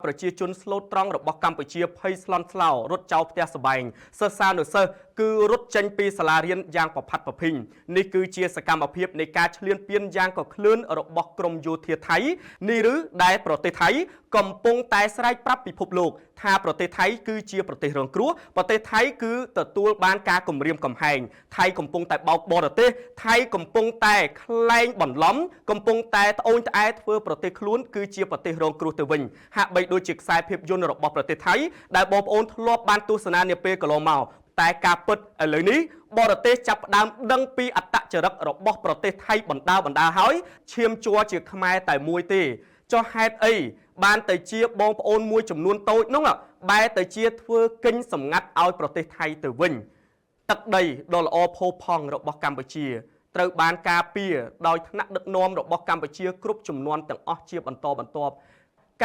ប្រជាជនស្លូតត្រង់របស់កម្ពុជាភ័យស្លន់ស្លោរត់ចោលផ្ទះសម្បែងសិស្សានុសិស្សគឺរត់ចេញពីសាលារៀនយ៉ាងប្រផាត់ប្រភីងនេះគឺជាសកម្មភាពនៃការឈ្លានពានយ៉ាងកក្លឿនរបស់ក្រមយោធាថៃនេះឬដែលប្រទេសថៃកំពុងតែស្រែកប្រាប់ពិភពលោកថាប្រទេសថៃគឺជាប្រទេសរងគ្រោះប្រទេសថៃគឺទទួលបានការគំរាមកំហែងថៃកំពុងតែបោកបរទេសថៃកំពុងតែក្លែងបន្លំកំពុងតែត្អូញត្អែធ្វើប្រទេសខ្លួនគឺជាប្រទេសរងគ្រោះទៅវិញហាក់បីដូចជាខ្សែភាពយន្តរបស់ប្រទេសថៃដែលបងប្អូនធ្លាប់បានទស្សនានាពេលកន្លងមកតែការពិតឥឡូវនេះបរទេសចាប់ផ្ដើមដឹងពីអត្តចរិតរបស់ប្រទេសថៃបណ្ដាហើយឈាមជ័រជាខ្មែរតែមួយទេចុះហេតុអីបានទៅជាបងប្អូនមួយចំនួនតូចនោះបែរទៅជាធ្វើកិញ្ចសម្ងាត់ឲ្យប្រទេសថៃទៅវិញទឹកដីដ៏ល្អផូរផង់របស់កម្ពុជាត្រូវបានការពារដោយថ្នាក់ដឹកនាំរបស់កម្ពុជាគ្រប់ជំនាន់ទាំងអស់ជាបន្តបន្ទាប់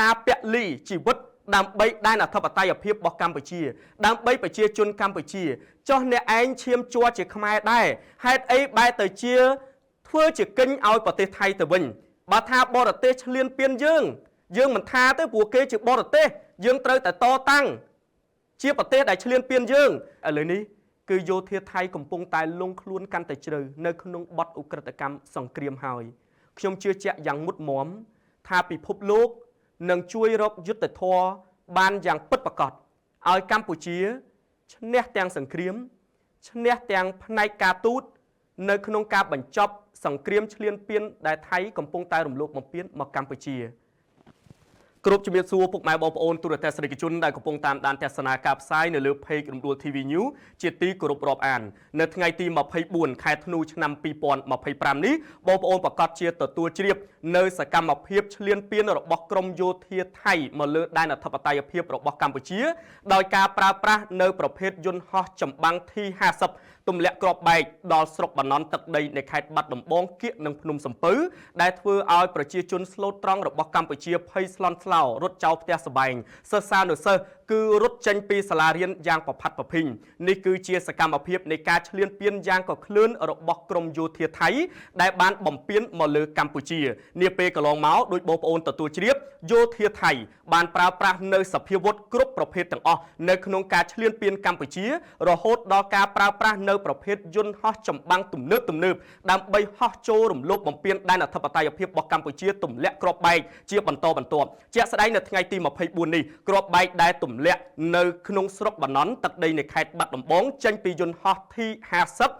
ការពលីជីវិតដើម្បីដែនអធិបតេយ្យភាពរបស់កម្ពុជាដើម្បីប្រជាជនកម្ពុជាចុះអ្នកឯងឈាមជ័រជាខ្មែរដែរហេតុអីបែរទៅជាធ្វើជាកិញ្ចឲ្យប្រទេសថៃទៅវិញបើថាបរទេសឈ្លានពានយើងមិនថាទៅព្រោះគេជាបរទេសយើងត្រូវតែតតាំងជាប្រទេសដែលឈ្លានពានយើងឥឡូវនេះគឺយោធាថៃកំពុងតែលងខ្លួនកាន់តែជ្រៅនៅក្នុងបទឧក្រិដ្ឋកម្មសង្គ្រាមហើយខ្ញុំជឿជាក់យ៉ាងមុតមមថាពិភពលោកនឹងជួយរកយុត្តិធម៌បានយ៉ាងពិតប្រាកដឲ្យកម្ពុជាឈ្នះទាំងសង្គ្រាមឈ្នះទាំងផ្នែកការទូតនៅក្នុងការបញ្ចប់សង្គ្រាមឈ្លានពានដែលថៃកំពុងតែរំលោភបំពានមកកម្ពុជាគ្រប់ជំរាបសួរពុកម៉ែបងប្អូនទូរទស្សនិកជនដែលកំពុងតាមដានទស្សនាការផ្សាយនៅលើ Page រំដួល TV News ជាទីគោរពរាប់អាននៅថ្ងៃទី24ខែធ្នូឆ្នាំ2025នេះបងប្អូនប្រកាសជាទទួលជ្រាបនៅសកម្មភាពឈ្លានពានរបស់ក្រមយោធាថៃមកលើដែនអធិបតេយ្យភាពរបស់កម្ពុជាដោយការប្រើប្រាស់នៅប្រភេទយន្តហោះចម្បាំង T50 ទម្លាក់គ្រាប់បែកដល់ស្រុកបាណន់ទឹកដីនៃខេត្តបាត់ដំបងគៀកនិងភ្នំសំពៅដែលធ្វើឲ្យប្រជាជនស្លូតត្រង់របស់កម្ពុជាភ័យស្លន់ស្លោរត់ចោលផ្ទះសម្បែងសិស្សានុសិស្សគឺរត់ចេញពីសាលារៀនយ៉ាងប្រផាត់ប្រភីងនេះគឺជាសកម្មភាពនៃការឈ្លានពានយ៉ាងកក្លឿនរបស់ក្រមយោធាថៃដែលបានបំពានមកលើកម្ពុជានាពេលកន្លងមកដោយបងប្អូនទទួលជ្រាបយោធាថៃបានប្រើប្រាស់នៅសភាវុធគ្រប់ប្រភេទទាំងអស់នៅក្នុងការឈ្លានពានកម្ពុជារហូតដល់ការប្រើប្រាស់នៅប្រភេទយន្តហោះចម្បាំងទំនើបដើម្បីហោះចូលរំលោភបំពានដែនអធិបតេយ្យភាពរបស់កម្ពុជាទម្លាក់គ្រាប់បែកជាបន្តបន្ទាប់ជាក់ស្ដែងនៅថ្ងៃទី24នេះគ្រាប់បែកដែលទម្លាក់នៅក្នុងស្រុកបាណន់ទឹកដីនៃខេត្តបាត់ដំបងចេញពីយន្តហោះ T50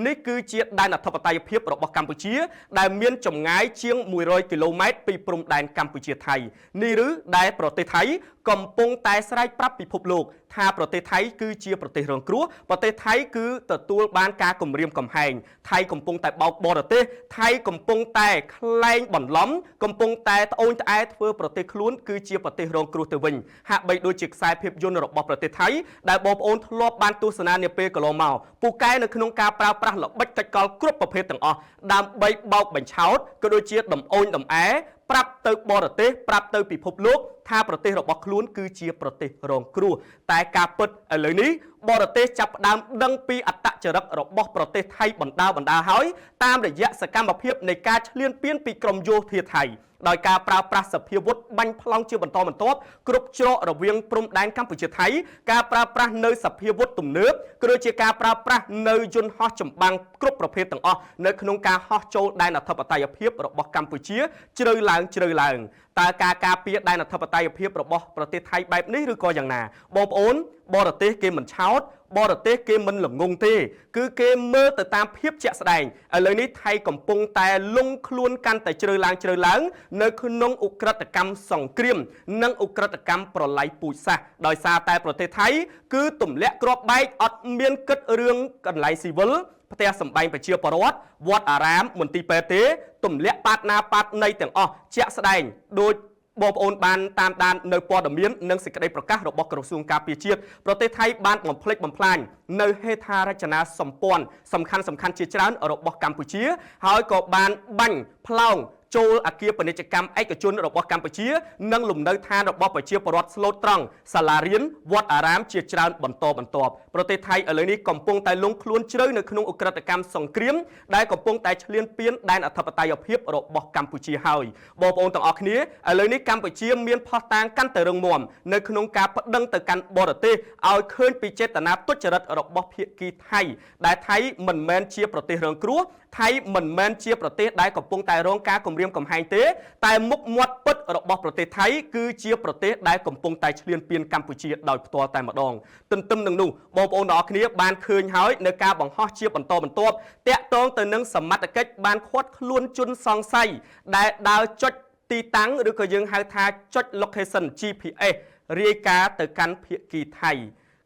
នេះគឺជាដែនអធិបតេយ្យភាពរបស់កម្ពុជាដែលមានចម្ងាយជាង100គីឡូម៉ែត្រពីព្រំដែនកម្ពុជាថៃនេះឬដែលប្រទេសថៃកំពុងតែស្រែកប្រាប់ពិភពលោកថាប្រទេសថៃគឺជាប្រទេសរងគ្រោះប្រទេសថៃគឺទទួលបានការគំរាមកំហែងថៃកំពុងតែបោកបរទេសថៃកំពុងតែក្លែងបន្លំកំពុងតែត្អូញត្អែធ្វើប្រទេសខ្លួនគឺជាប្រទេសរងគ្រោះទៅវិញហាក់បីដូចជាខ្សែភាពយន្តរបស់ប្រទេសថៃដែលបងប្អូនធ្លាប់បានទស្សនានាពេលកន្លងមកពូកែនៅក្នុងការប្រើប្រាស់ល្បិចកិច្ចកលគ្រប់ប្រភេទទាំងអស់ដើម្បីបោកបញ្ឆោតក៏ដូចជាដំអូញដំអែប្រាប់ទៅបរទេសប្រាប់ទៅពិភពលោកថាប្រទេសរបស់ខ្លួនគឺជាប្រទេសរងគ្រោះតែការពិតឥឡូវនេះបរទេសចាប់ផ្ដើមដឹងពីអត្តចរិតរបស់ប្រទេសថៃបណ្ដាហើយតាមរយៈសកម្មភាពនៃការឈ្លានពានពីក្រមយោធាថៃដោយការប្រើប្រាស់សភាវុធបាញ់ប្លង់ជាបន្តបន្ទាប់គ្រប់ច្រករវាងព្រំដែនកម្ពុជាថៃការប្រើប្រាស់នៅសភាវុធទំនើបក៏ដូចជាការប្រើប្រាស់នៅយន្តហោះចម្បាំងគ្រប់ប្រភេទទាំងអស់នៅក្នុងការហោះចូលដែនអធិបតេយ្យភាពរបស់កម្ពុជាជ្រៅឡើងតើការការពារដែនអធិបតេយ្យភាពរបស់ប្រទេសថៃបែបនេះឬក៏យ៉ាងណាបងប្អូនបរទេសគេមិនឆោតបរទេសគេមិនល្ងងទេគឺគេមើលទៅតាមភាពជាក់ស្ដែងឥឡូវនេះថៃកំពុងតែលងខ្លួនកាន់តែជ្រៅឡើងនៅក្នុងឧក្រិដ្ឋកម្មសង្គ្រាមនិងឧក្រិដ្ឋកម្មប្រល័យពូជសាសន៍ដោយសារតែប្រទេសថៃគឺទម្លាក់គ្រាប់បែកអត់មានគិតរឿងកន្លែងស៊ីវិលផ្ទះសម្បែងប្រជាពលរដ្ឋវត្តអារាមមន្ទីរពេទ្យទេទម្លាក់ប៉ាតណាប៉ាតណីទាំងអស់ជាក់ស្ដែងដោយបងប្អូនបានតាមដាននៅព័ត៌មាននិងសេចក្តីប្រកាសរបស់ក្រសួងការពារជាតិប្រទេសថៃបានបំផ្លិចបំផ្លាញនៅហេដ្ឋារចនាសម្ព័ន្ធសំខាន់ជាច្រើនរបស់កម្ពុជាហើយក៏បានបាញ់ផ្លោង ចូលអគារពាណិជ្ជកម្មឯកជនរបស់កម្ពុជានិងលំនៅឋានរបស់ប្រជាពលរដ្ឋស្លូតត្រង់សាលារៀនវត្តអារាមជាច្រើនបន្តបន្ទាប់ប្រទេសថៃឥឡូវនេះកំពុងតែលង់ខ្លួនជ្រៅនៅក្នុងឧក្រិដ្ឋកម្មសង្គ្រាមដែលកំពុងតែឈ្លានពានដែនអធិបតេយ្យភាពរបស់កម្ពុជាហើយបងប្អូនទាំងអស់គ្នាឥឡូវនេះកម្ពុជាមានផុសតាងកាន់តែរឹងមាំនៅក្នុងការប្តឹងទៅកាន់បរទេសឲ្យឃើញពីចេតនាទុច្ចរិតរបស់ភាគីថៃដែលថៃមិនមែនជាប្រទេសរងគ្រោះថៃមិនមែនជាប្រទេសដែលកំពុងតែរងការគំរាមកំហែងទេតែមុខមាត់ពិតរបស់ប្រទេសថៃគឺជាប្រទេសដែលកំពុងតែឈ្លានពានកម្ពុជាដោយផ្ទាល់តែម្ដងទន្ទឹមនឹងនោះបងប្អូនទាំងអស់គ្នាបានឃើញហើយនៅការបង្ហោះជាបន្តបន្ទាប់តាក់ទងទៅនឹងសមត្ថកិច្ចបានឃាត់ខ្លួនជនសង្ស័យដែលដើរចុចទីតាំងឬក៏យើងហៅថាចុច location GPS រាយការណ៍ទៅកាន់ភាគីថៃ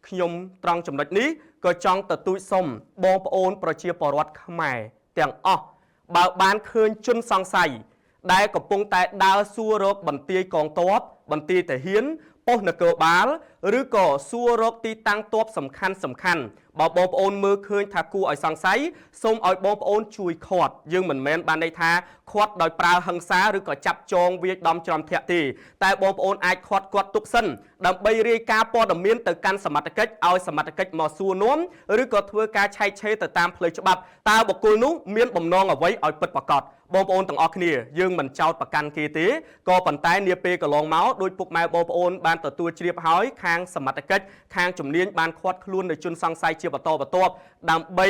ខ្ញុំត្រង់ចំណុចនេះក៏ចង់ទទូចសុំបងប្អូនប្រជាពលរដ្ឋខ្មែរទាំងអស់បើបានឃើញជនសង្ស័យដែលកំពុងតែដើរសួររកបន្ទាយកងទ័ពបន្ទាយទាហានប៉ុស្តិ៍នគរបាលឬក៏សួររកទីតាំងទ័ពសំខាន់បើបងប្អូនមើលឃើញថាគួរឲ្យសង្ស័យសូមឲ្យបងប្អូនជួយឃាត់យើងមិនមែនបានន័យថាឃាត់ដោយប្រើហិង្សាឬក៏ចាប់ចងវាយដំច្រំធាក់ទេតែបងប្អូនអាចឃាត់គាត់ទុកសិនដើម្បីរាយការណ៍ព័ត៌មានទៅកាន់សមត្ថកិច្ចឲ្យសមត្ថកិច្ចមកសួរនាំឬក៏ធ្វើការឆែកឆេរទៅតាមផ្លូវច្បាប់តើបុគ្គលនោះមានបំណងអ្វីឲ្យពិតប្រាកដបងប្អូនទាំងអស់គ្នាយើងមិនចោទប្រកាន់គេទេក៏ប៉ុន្តែនាពេលកន្លងមកដោយពុកម៉ែបងប្អូនបានទទួលជ្រាបហើយខាងសមត្ថកិច្ចខាងជំនាញបានឃាត់ខ្លួននៅជនសង្ស័យជាបន្តបន្ទាប់ដើម្បី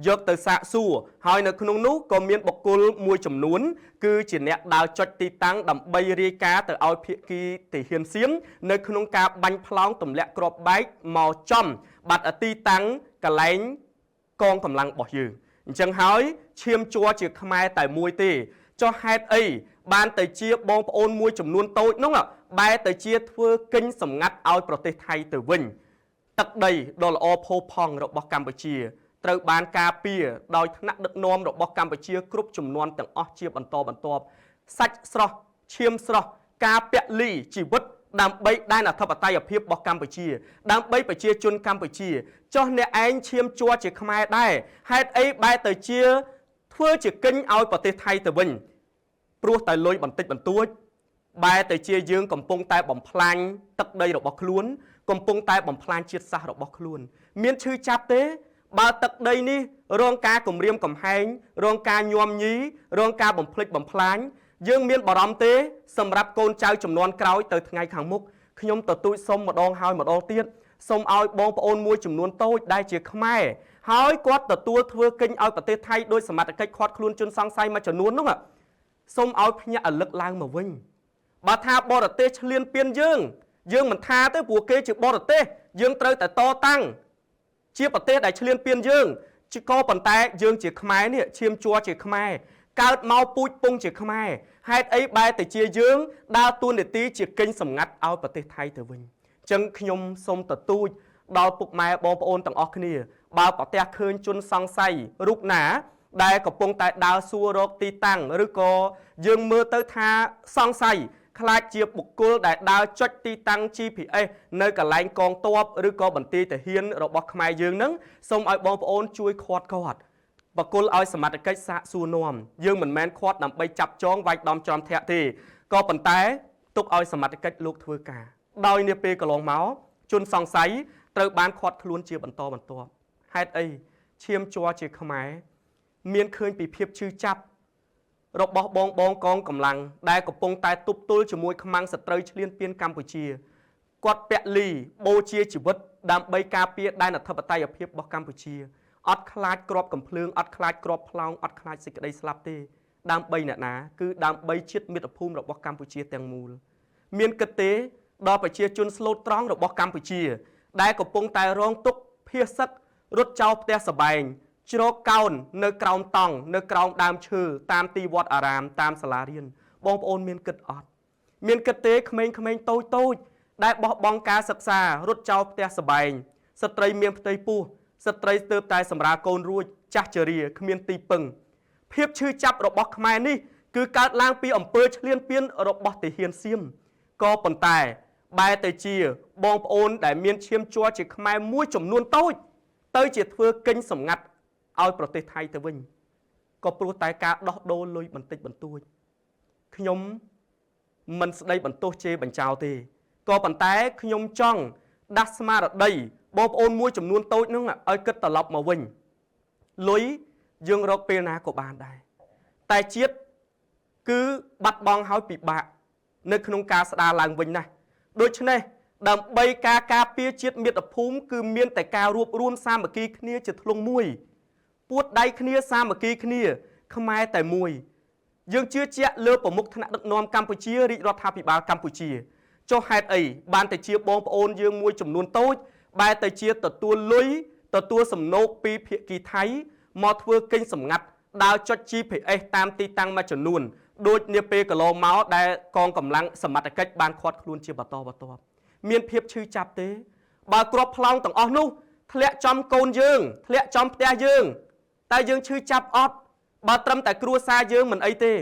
យកទៅសាកសួរហើយនៅក្នុងនោះក៏មានបុគ្គលមួយចំនួនគឺជាអ្នកដើរចុចទីតាំងដើម្បីរាយការណ៍ទៅឲ្យភាគីទាហានសៀមនៅក្នុងការបាញ់ផ្លោងទម្លាក់គ្រាប់បែកមកចំបាត់ទីតាំងកន្លែងកងកម្លាំងរបស់យើងអញ្ចឹងហើយឈាមជ័រជាខ្មែរតែមួយទេចុះហេតុអីបានទៅជាបងប្អូនមួយចំនួនតូចនោះបែរទៅជាធ្វើកិញ្ចសម្ងាត់ឲ្យប្រទេសថៃទៅវិញទឹកដីដ៏ល្អផូរផង់របស់កម្ពុជាត្រូវបានការពារដោយថ្នាក់ដឹកនាំរបស់កម្ពុជាគ្រប់ជំនាន់ទាំងអស់ជាបន្តបន្ទាប់សាច់ស្រស់ឈាមស្រស់ការពលីជីវិតដើម្បីដែនអធិបតេយ្យភាពរបស់កម្ពុជាដើម្បីប្រជាជនកម្ពុជាចុះអ្នកឯងឈាមជ័រជាខ្មែរដែរហេតុអីបែរទៅជាធ្វើជាកិញ្ចឲ្យប្រទេសថៃទៅវិញព្រោះតែលុយបន្តិចបន្តួចបែរទៅជាយើងកំពុងតែបំផ្លាញទឹកដីរបស់ខ្លួនកំពុងតែបំផ្លាញជាតិសាសន៍របស់ខ្លួនមានឈឺចាប់ទេបើទឹកដីនេះរងការគំរាមកំហែងរងការញោមញីរងការបំផ្លិចបំផ្លាញយើងមានបារម្ភទេសម្រាប់កូនចៅចំនួនក្រោយទៅថ្ងៃខាងមុខខ្ញុំទទូចសុំម្ដងហើយម្ដងទៀតសូមឲ្យបងប្អូនមួយចំនួនតូចដែលជាខ្មែរហើយគាត់ទទួលធ្វើកិច្ចឲ្យប្រទេសថៃដោយសមត្ថកិច្ចឃាត់ខ្លួនជនសង្ស័យមួយចំនួននោះសូមឲ្យភ្ញាក់រលឹកឡើងមកវិញបើថាបរទេសឈ្លានពានយើងមិនថាទេព្រោះគេជាបរទេសយើងត្រូវតែតតាំងជាប្រទេសដែលឈ្លានពានយើងក៏ប៉ុន្តែយើងជាខ្មែរនេះឈាមជ័រជាខ្មែរកើតមកពូជពងជាខ្មែរហេតុអីបែរទៅជាយើងដើរតួនាទីជាកិញ្ចសម្ងាត់ឲ្យប្រទេសថៃទៅវិញអញ្ចឹងខ្ញុំសូមទទូចដល់ពុកម៉ែបងប្អូនទាំងអស់គ្នាបើប្រទះឃើញជនសង្ស័យរូបណាដែលកំពុងតែដើរសួររកទីតាំងឬក៏យើងមើលទៅថាសង្ស័យខ្លាចជាបុគ្គលដែលដើរចុចទីតាំង GPS នៅកន្លែងកងទ័ពឬក៏បន្ទាយទាហានរបស់ខ្មែរយើងនឹងសូមឲ្យបងប្អូនជួយឃាត់គាត់បកគលឲ្យសមត្ថកិច្ចសាកសួរនាំយើងមិនមែនឃាត់ដើម្បីចាប់ចងវាយដំច្រំធាក់ទេក៏ប៉ុន្តែទុកឲ្យសមត្ថកិច្ចលោកធ្វើការដោយនាពេលកន្លងមកជនសង្ស័យត្រូវបានឃាត់ខ្លួនជាបន្តបន្ទាប់ហេតុអីឈាមជ័រជាខ្មែរមានឃើញពីភាពឈឺចាប់របស់បងកងកម្លាំងដែលកំពុងតែទប់ទល់ជាមួយខ្មាំងសត្រូវឈ្លានពានកម្ពុជាគាត់ពលីបូជាជីវិតដើម្បីការពារដែនអធិបតេយ្យភាពរបស់កម្ពុជាអត់ខ្លាចក្របកំភ្លើងអត់ខ្លាចក្របផ្លោងអត់ខ្លាចសេចក្តីស្លាប់ទេដើម្បីអ្នកណាគឺដើម្បីជាតិមាតុភូមិរបស់កម្ពុជាទាំងមូលមានគិតទេដល់ប្រជាជនស្លូតត្រង់របស់កម្ពុជាដែលកំពុងតែរងទុក្ខភាសឹករត់ចោលផ្ទះសម្បែងជ្រកកោននៅក្រោមតង់នៅក្រោមដើមឈើតាមទីវត្តអារាមតាមសាលារៀនបងប្អូនមានគិតអត់មានគិតទេក្មេងៗតូចដែលបោះបង់ការសិក្សារត់ចោលផ្ទះសម្បែងស្ត្រីមានផ្ទៃពោះស្ត្រីស្ទើបតែសម្រាប់កូនរួចចាស់ជរាគ្មានទីពឹងភាពឈឺចាប់របស់ខ្មែរនេះគឺកើតឡើងពីអំពើឈ្លានពានរបស់ទាហានសៀមក៏ប៉ុន្តែបែរទៅជាបងប្អូនដែលមានឈាមជ័រជាខ្មែរមួយចំនួនតូចទៅជាធ្វើកិញ្ចសម្ងាត់ឲ្យប្រទេសថៃទៅវិញក៏ព្រោះតែការដោះដូរលុយបន្តិចបន្តួច ខ្ញុំមិនស្ដីបន្ទោសជេរបញ្ចោទេក៏ប៉ុន្តែខ្ញុំចង់ដាស់ស្មារតីបងប្អូនមួយចំនួនតូចហ្នឹងឲ្យគិតត្រឡប់មកវិញលុយយើងរកពេលណាក៏បានដែរតែជាតិគឺបាត់បង់ហើយពិបាកនៅក្នុងការស្ដារឡើងវិញណាស់ដូច្នេះដើម្បីការការពារជាតិមាតុភូមិគឺមានតែការរួបរวมសាមគ្គីគ្នាជាធ្លុងមួយពួតដៃគ្នាសាមគ្គីគ្នាខ្មែរតែមួយយើងជឿជាក់លើប្រមុខថ្នាក់ដឹកនាំកម្ពុជារាជរដ្ឋាភិបាលកម្ពុជាចុះហេតុអីបានតែជាបងប្អូនយើងមួយចំនួនតូចបែរទៅជាទទួលលុយទទួលសំណូកពីភាគីថៃមកធ្វើកេញសម្ងាត់ដើរចុច GPS តាមទីតាំងមួយចំនួនដូចនាពេលកន្លងមកដែលកងកម្លាំងសមត្ថកិច្ចបានឃាត់ខ្លួនជាបន្តបន្ទាប់មានភាពឈឺចាប់ទេបើក្របផ្លោងទាំងអស់នោះធ្លាក់ចំកូនយើងធ្លាក់ចំផ្ទះយើងតែយើងឈឺចាប់អត់បើត្រឹមតែគ្រួសារយើងមិនអីទេ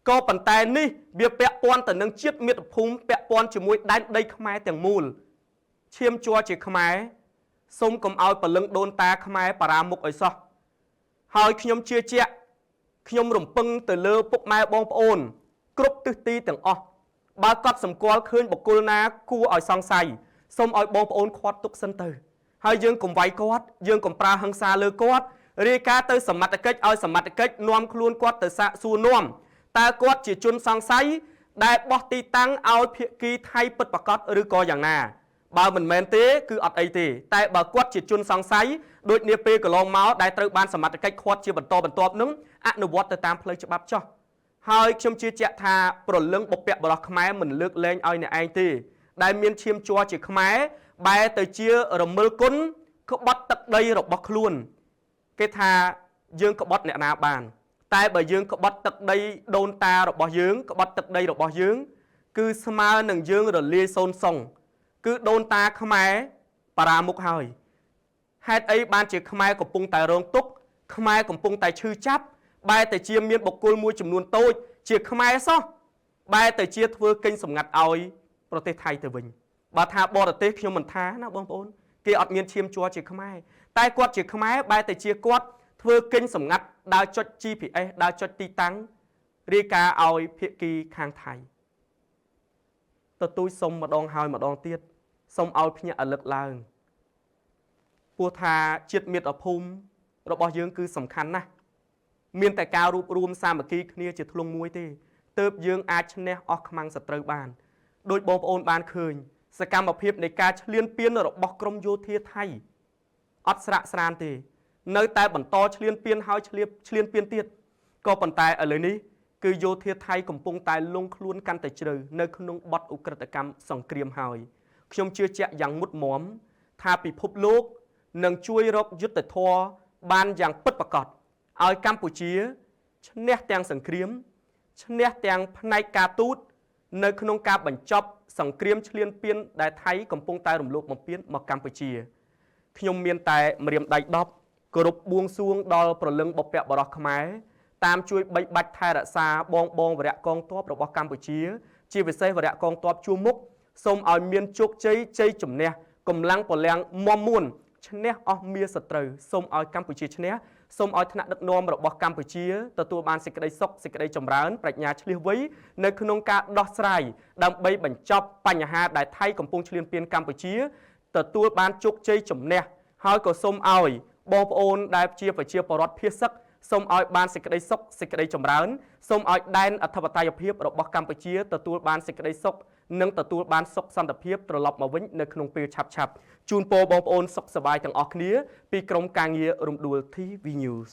ក៏ប៉ុន្តែនេះវាពាក់ព័ន្ធទៅនឹងជាតិមាតុភូមិពាក់ព័ន្ធជាមួយដែនដីខ្មែរទាំងមូលឈាមជ័រជាខ្មែរសូមកុំឲ្យបលឹងដូនតាខ្មែរបារាមុខឲ្យសោះហើយខ្ញុំជឿជាក់ខ្ញុំរំពឹងទៅលើពុកម៉ែបងប្អូនគ្រប់ទិសទីទាំងអស់បើកត់សម្គាល់ឃើញបុគ្គលណាគួរឲ្យសង្ស័យសូមឲ្យបងប្អូនខាត់ទុកសិនទៅហើយយើងកុំវាយគាត់យើងកុំប្រើហិង្សាលើគាត់រាយការណ៍ទៅសមត្ថកិច្ចឲ្យសមត្ថកិច្ចនាំខ្លួនគាត់ទៅសាកសួរនាំតើគាត់ជាជនសង្ស័យដែលបោះទីតាំងឲ្យភាគីថៃពិតប្រាកដឬក៏យ៉ាងណាបើមិនមែនទេគឺអត់អីទេតែបើគាត់ជាជនសង្ស័យដូចនាពេលកន្លងមកដែលត្រូវបានសមត្ថកិច្ចឃាត់ជាបន្តបន្ទាប់នឹងអនុវត្តទៅតាមផ្លូវច្បាប់ចោះហើយខ្ញុំជឿជាក់ថាប្រលឹងបុព្វបុរសខ្មែរមិនលើកលែងឲ្យអ្នកឯងទេដែលមានឈាមជ័រជាខ្មែរបែរទៅជារមិលគុណក្បត់ទឹកដីរបស់ខ្លួនគេថាយើងក្បត់អ្នកណាបានតែបើយើងក្បត់ទឹកដីដូនតារបស់យើងក្បត់ទឹកដីរបស់យើងគឺស្មើនឹងយើងរលាយសូន្យសងគឺដូនតាខ្មែរបារាមុខហើយហេតុអីបានជាខ្មែរកំពុងតែរងទុក្ខខ្មែរកំពុងតែឈឺចាប់បែរទៅជាមានបុគ្គលមួយចំនួនតូចជាខ្មែរសោះបែរទៅជាធ្វើកេញសម្ងាត់ឲ្យប្រទេសថៃទៅវិញបើថាបរទេសខ្ញុំមិនថាណាបងប្អូនគេអត់មានឈាមជ័រជាខ្មែរតែគាត់ជាខ្មែរបែរទៅជាគាត់ធ្វើកេញសម្ងាត់ដើរចុច GPS ដើរចុចទីតាំងរាយការណ៍ឲ្យភាគីខាងថៃទទូចសុំម្ដងហើយម្ដងទៀតសុំឲ្យភ្ញាក់រលឹកឡើងព្រោះថាជាតិមាតុភូមិរបស់យើងគឺសំខាន់ណាស់មានតែការរួបរวมសាមគ្គីគ្នាជាធ្លុងមួយទេទើបយើងអាចឈ្នះអស់ខ្មាំងសត្រូវបានដោយបងប្អូនបានឃើញសកម្មភាពនៃការឈ្លានពានរបស់ក្រមយោធាថៃអត់ស្រាកស្រានទេនៅតែបន្តឈ្លានពានហើយឈ្លានពានទៀតក៏ប៉ុន្តែឥឡូវនេះគឺយោធាថៃកំពុងតែលង់ខ្លួនកាន់តែជ្រៅនៅក្នុងបទឧក្រិដ្ឋកម្មសង្គ្រាមហើយខ្ញុំជឿជាក់យ៉ាងមុតមមថាពិភពលោកនឹងជួយរកយុត្តិធម៌បានយ៉ាងពិតប្រាកដឲ្យកម្ពុជាឈ្នះទាំងសង្គ្រាមឈ្នះទាំងផ្នែកការទូតនៅក្នុងការបញ្ចប់សង្គ្រាមឈ្លានពានដែលថៃកំពុងតែរំលោភបំពានមកកម្ពុជាខ្ញុំមានតែម្រាមដៃ10គោរពបួងសួងដល់ប្រលឹងបុព្វបុរសខ្មែរតាមជួយបីបាច់ថែរក្សាបងវរៈកងទ័ពរបស់កម្ពុជាជាពិសេសវរៈកងទ័ពជួរមុខសូមឲ្យមានជោគជ័យជ័យជំនះកម្លាំងពលំមមួនឈ្នះអស់មារសត្រូវសូមឲ្យកម្ពុជាឈ្នះសូមឲ្យថ្នាក់ដឹកនាំរបស់កម្ពុជាទទួលបានសេចក្តីសុខសេចក្តីចម្រើនប្រាជ្ញាឈ្លាសវៃនៅក្នុងការដោះស្រាយដើម្បីបញ្ចប់បញ្ហាដែលថៃកំពុងឈ្លានពានកម្ពុជាទទួលបានជោគជ័យជំនះហើយក៏សូមឲ្យបងប្អូនដែលជាប្រជាពលរដ្ឋភាគសឹកសូមឲ្យបានសេចក្តីសុខសេចក្តីចម្រើនសូមឲ្យដែនអធិបតេយ្យភាពរបស់កម្ពុជាទទួលបានសេចក្តីសុខនិងទទួលបានសុខសន្តិភាពត្រឡប់មកវិញនៅក្នុងពេលឆាប់ៗជូនពរបងប្អូនសុខសប្បាយទាំងអស់គ្នាពីក្រុមការងាររំដួល TV News